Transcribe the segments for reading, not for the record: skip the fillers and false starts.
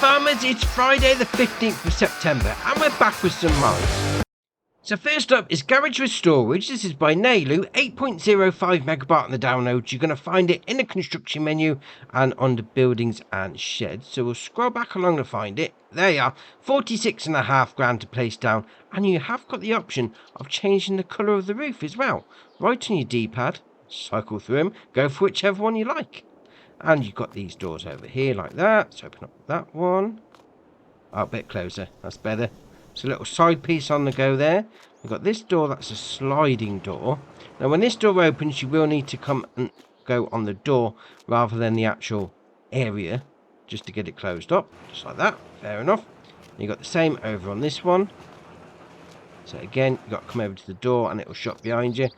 farmers, it's Friday the 15th of September and we're back with some mods. So first up is Garage with Storage. This is by Nailu, 8.05 megabyte on the download. You're going to find it in the construction menu and under buildings and sheds. So we'll scroll back along to find it. There you are, 46.5 grand to place down, and you have got the option of changing the colour of the roof as well. Right on your D-pad, cycle through them, go for whichever one you like. And you've got these doors over here like that. Let's open up that one. Oh, a bit closer. That's better. It's a little side piece on the go there. We've got this door. That's a sliding door. Now, when this door opens, you will need to come and go on the door rather than the actual area just to get it closed up. Just like that. Fair enough. You've got the same over on this one. So, again, you've got to come over to the door and it will shut behind you.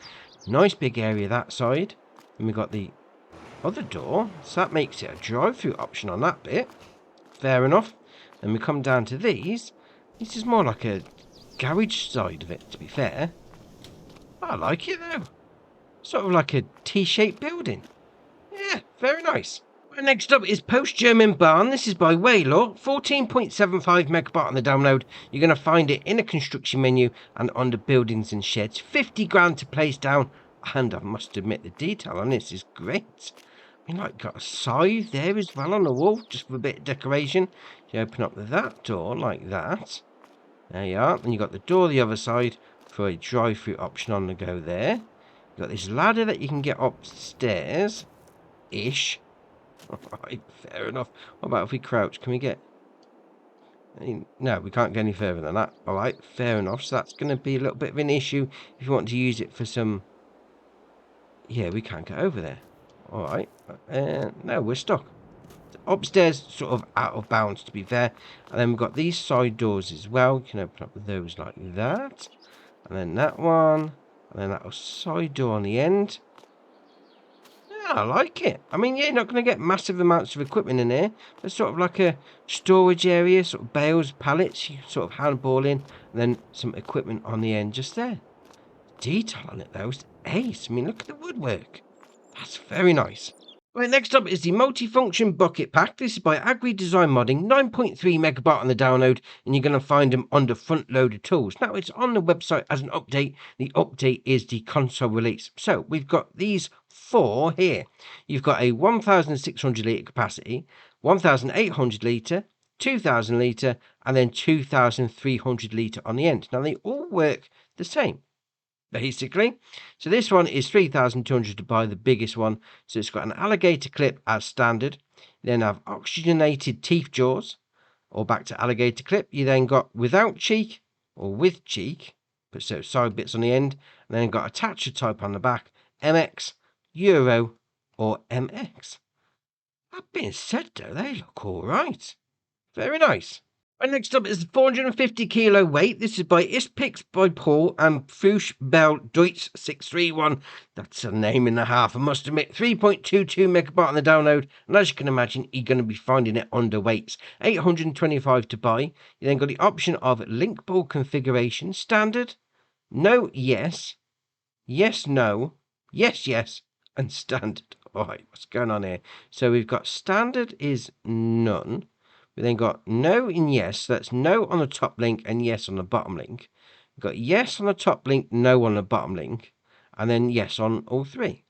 Nice big area that side. And we've got the other door, so that makes it a drive-through option on that bit. Fair enough. Then we come down to these. This is more like a garage side of it, to be fair. I like it though. Sort of like a T-shaped building. Yeah, very nice. Right, next up is Post-German Barn. This is by Waylor, 14.75 megabyte on the download. You're going to find it in the construction menu and under buildings and sheds. 50 grand to place down. And I must admit, the detail on this is great. I mean, like, got a scythe there as well on the wall, just for a bit of decoration. You open up that door like that. There you are. And you got the door the other side for a drive-through option on the go there. You've got this ladder that you can get upstairs-ish. Alright, fair enough. What about if we crouch? Can we get... No, we can't get any further than that. Alright, fair enough. So that's going to be a little bit of an issue if you want to use it for some... Yeah, we can't get over there. Alright. No, we're stuck. Upstairs, sort of out of bounds, to be fair. And then we've got these side doors as well. You can open up those like that. And then that one. And then that side door on the end. Yeah, I like it. I mean, yeah, you're not going to get massive amounts of equipment in here. It's sort of like a storage area, sort of bales, pallets. You sort of handball in. And then some equipment on the end just there. Detail on it, though, is ace. I mean, look at the woodwork. That's very nice. Right, next up is the multifunction bucket pack. This is by Agri Design Modding, 9.3 megabyte on the download, and you're going to find them under front loaded tools. Now, it's on the website as an update. The update is the console release. So we've got these four here. You've got a 1,600 litre capacity, 1,800 litre, 2,000 litre, and then 2,300 litre on the end. Now, they all work the same, basically. So this one is 3,200 to buy, the biggest one. So it's got an alligator clip as standard. You then have oxygenated teeth jaws, or back to alligator clip. You then got without cheek or with cheek, but so side bits on the end, and then got attacher type on the back, MX, Euro, or MX. That being said though, they look all right. Very nice. Right, next up is the 450 kilo weight. This is by Ispix by Paul and Forage Bell Deutsch 631. That's a name and a half, I must admit. 3.22 megabyte on the download. And as you can imagine, you're going to be finding it under weights. 825 to buy. You then got the option of link ball configuration. Standard, no, yes, yes, no, yes, yes, and standard. Alright, what's going on here? So we've got standard is none. We then got no and yes, so that's no on the top link and yes on the bottom link. We've got yes on the top link, no on the bottom link, and then yes on all three.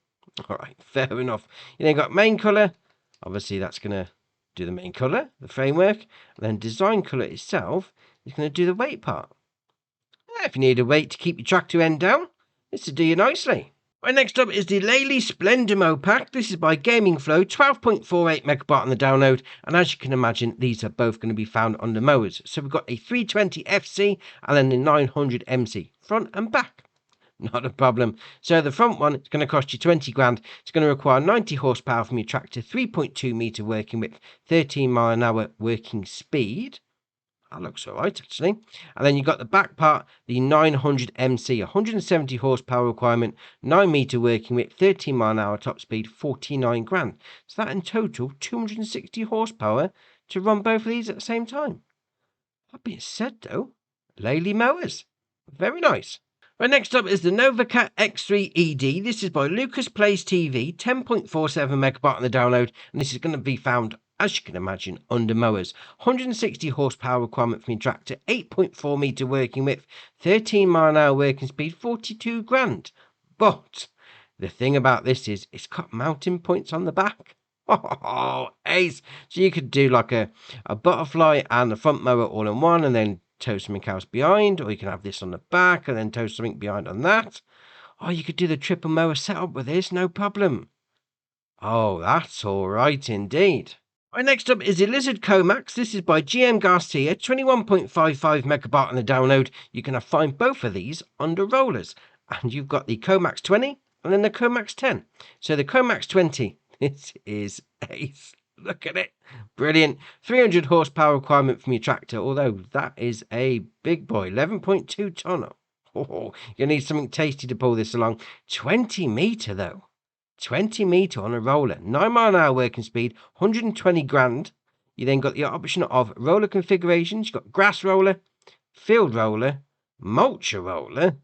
All right, fair enough. You then got main colour. Obviously, that's going to do the main colour, the framework, and then design colour itself is going to do the weight part. If you need a weight to keep your tractor end down, this will do you nicely. Right, next up is the Lely Splendimo pack. This is by Gaming Flow, 12.48 megabyte on the download. And as you can imagine, these are both going to be found under mowers. So we've got a 320 FC and then the 900 MC, front and back. Not a problem. So the front one is going to cost you 20 grand. It's going to require 90 horsepower from your tractor, 3.2 metre working width, 13 mile an hour working speed. That looks all right, actually. And then you've got the back part, the 900 MC, 170 horsepower requirement, 9 metre working width, 13 mile an hour top speed, 49 grand. So that in total, 260 horsepower to run both of these at the same time. That being said, though, Lely mowers. Very nice. Right, next up is the Novacat X3 ED. This is by Lucas Plays TV, 10.47 megabyte on the download, and this is going to be found as you can imagine, under mowers. 160 horsepower requirement for my tractor, 8.4 metre working width, 13 mile an hour working speed, 42 grand. But the thing about this is it's got mounting points on the back. Oh, ace. So you could do like a butterfly and a front mower all in one and then tow something else behind, or you can have this on the back and then tow something behind on that. Oh, you could do the triple mower setup with this, no problem. Oh, that's all right indeed. Right, next up is the Lizard Comax. This is by GM Garcia, 21.55 megabyte on the download. You can find both of these under rollers. And you've got the Comax 20 and then the Comax 10. So the Comax 20, this is ace. Look at it. Brilliant. 300 horsepower requirement from your tractor, although that is a big boy. 11.2 tonner. Oh, you need something tasty to pull this along. 20 metre though. 20 metre on a roller, 9 mile an hour working speed, 120 grand. You then got the option of roller configurations. You've got grass roller, field roller, mulcher roller.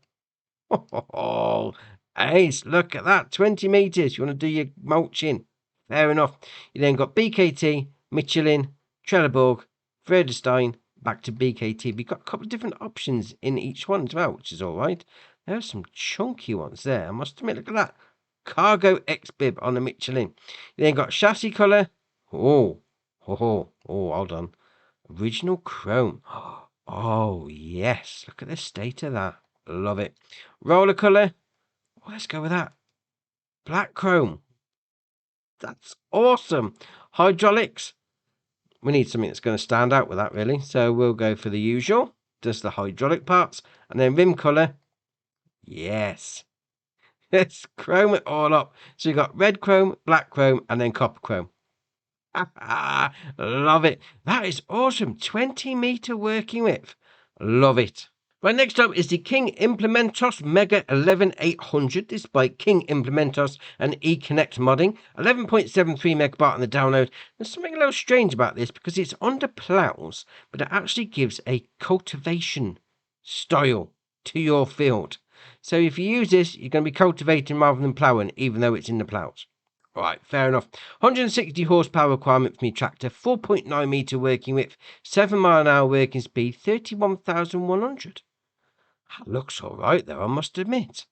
Oh, ace, look at that, 20 metres. You want to do your mulching? Fair enough. You then got BKT, Michelin, Trelleborg, Vredestein, back to BKT. We've got a couple of different options in each one as well, which is all right. There's some chunky ones there, I must admit. Look at that. Cargo X-bib on the Michelin. You then got chassis colour. Oh, hold on. Original chrome. Oh, yes. Look at the state of that. Love it. Roller colour. Oh, let's go with that. Black chrome. That's awesome. Hydraulics. We need something that's going to stand out with that, really. So we'll go for the usual. Just the hydraulic parts. And then rim colour. Yes. Let's chrome it all up. So you've got red chrome, black chrome, and then copper chrome. Love it. That is awesome. 20 metre working width. Love it. Right, next up is the King Implementos Mega 11800. This is by King Implementos and eConnect modding. 11.73 megabyte on the download. There's something a little strange about this because it's under plows, but it actually gives a cultivation style to your field. So if you use this, you're going to be cultivating rather than ploughing, even though it's in the ploughs. Right, fair enough. 160 horsepower requirement for me tractor, 4.9 metre working width, 7 mile an hour working speed, 31,100. That looks all right, though, I must admit.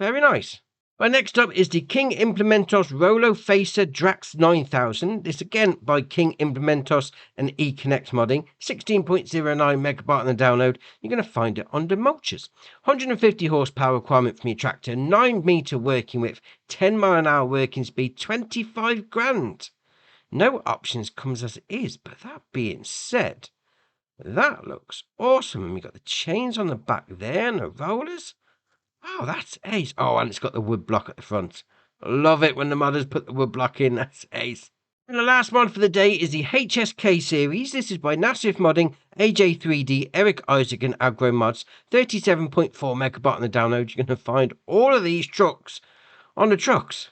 Very nice. Right, next up is the King Implementos Rolo Facer Drax 9000. This again by King Implementos and eConnect modding. 16.09 megabyte on the download. You're going to find it under mulchers. 150 horsepower requirement for your tractor. 9 metre working width. 10 mile an hour working speed. 25 grand. No options comes as it is. But that being said, that looks awesome. And we've got the chains on the back there and the rollers. Oh, that's ace. Oh, and it's got the wood block at the front. Love it when the modders put the wood block in. That's ace. And the last mod for the day is the HSK series. This is by Nassif Modding, AJ3D, Eric Isaac and Agro Mods. 37.4 megabyte on the download. You're going to find all of these trucks on the trucks.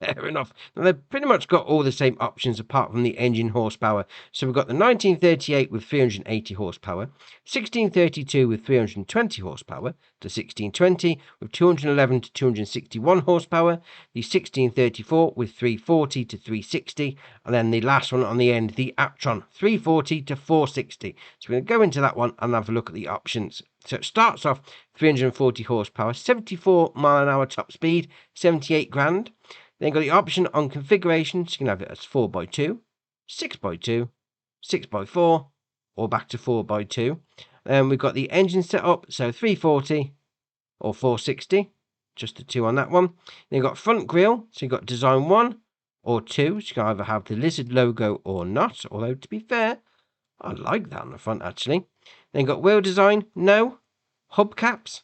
Fair enough. Now, they've pretty much got all the same options apart from the engine horsepower. So we've got the 1938 with 380 horsepower, 1632 with 320 horsepower, the 1620 with 211 to 261 horsepower, the 1634 with 340 to 360, and then the last one on the end, the Aptron, 340 to 460. So we're going to go into that one and have a look at the options. So it starts off 340 horsepower, 74 mile an hour top speed, 78 grand. Then got the option on configurations. You can have it as 4x2, 6x2, 6x4, or back to 4x2. Then we've got the engine setup, so 340 or 460, just the two on that one. Then you've got front grille, so you've got design 1 or 2, so you can either have the lizard logo or not, although to be fair, I like that on the front actually. Then you've got wheel design, no. Hubcaps,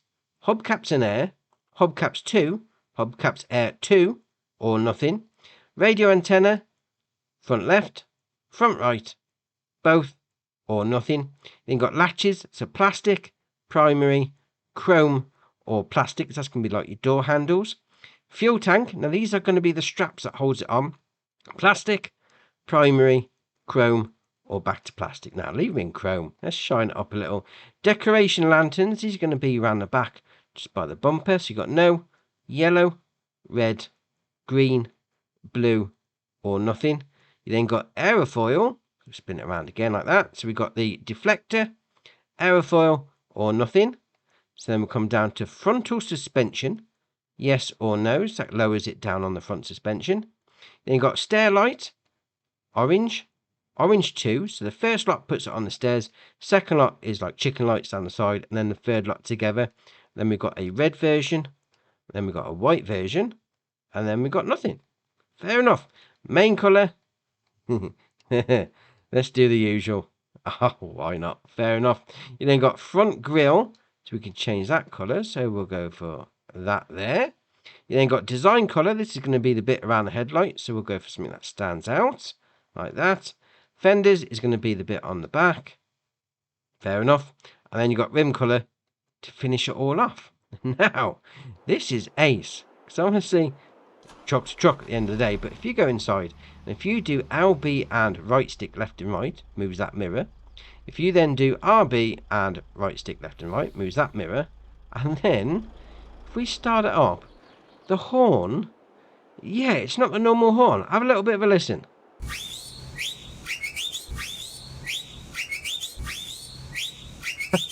hubcaps and air, hubcaps 2, hubcaps air 2, or nothing. Radio antenna, front left, front right, both, or nothing. Then got latches, so plastic, primary, chrome, or plastic. That's going to be like your door handles. Fuel tank, now these are going to be the straps that holds it on. Plastic, primary, chrome, or back to plastic. Now leave it in chrome. Let's shine it up a little. Decoration lanterns, these are going to be around the back, just by the bumper. So you've got no, yellow, red, green, blue, or nothing. You then got aerofoil. Spin it around again like that. So we got the deflector, aerofoil, or nothing. So then we come down to frontal suspension. Yes or no. So that lowers it down on the front suspension. Then you got stair light, orange, orange 2. So the first lot puts it on the stairs. Second lot is like chicken lights down the side. And then the third lot together. Then we've got a red version. Then we've got a white version. And then we've got nothing. Fair enough. Main colour. Let's do the usual. Oh, why not? Fair enough. You then got front grille. So we can change that colour. So we'll go for that there. You then got design colour. This is going to be the bit around the headlight. So we'll go for something that stands out. Like that. Fenders is going to be the bit on the back. Fair enough. And then you got rim colour to finish it all off. Now, this is ace. Because honestly, chop to truck at the end of the day. But if you go inside, and if you do LB and right stick left and right, moves that mirror. If you then do RB and right stick left and right, moves that mirror. And then, if we start it up, the horn, yeah, it's not the normal horn. Have a little bit of a listen.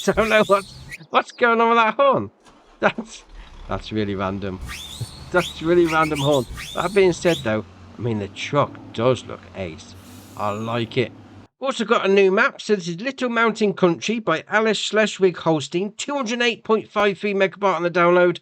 I don't know what's going on with that horn. That's really random. That's really random horn. That being said though, I mean the truck does look ace. I like it. Also got a new map. So this is Little Mountain Country by Alice Schleswig Holstein. 208.53 megabyte on the download.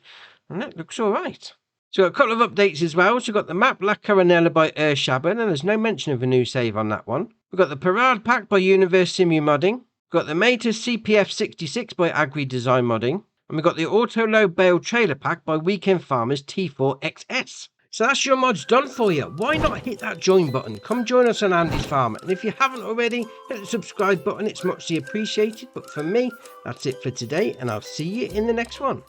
And that looks alright. So got a couple of updates as well. So we've got the map La Caranella by Urshaben, and there's no mention of a new save on that one. We've got the Forage Pack by Universe Simu Modding. We've got the Mater CPF 66 by Agri Design Modding. And we've got the Auto Load Bale Trailer Pack by Weekend Farmers T4XS. So that's your mods done for you. Why not hit that join button? Come join us on Andy's Farm. And if you haven't already, hit the subscribe button. It's muchly appreciated. But for me, that's it for today. And I'll see you in the next one.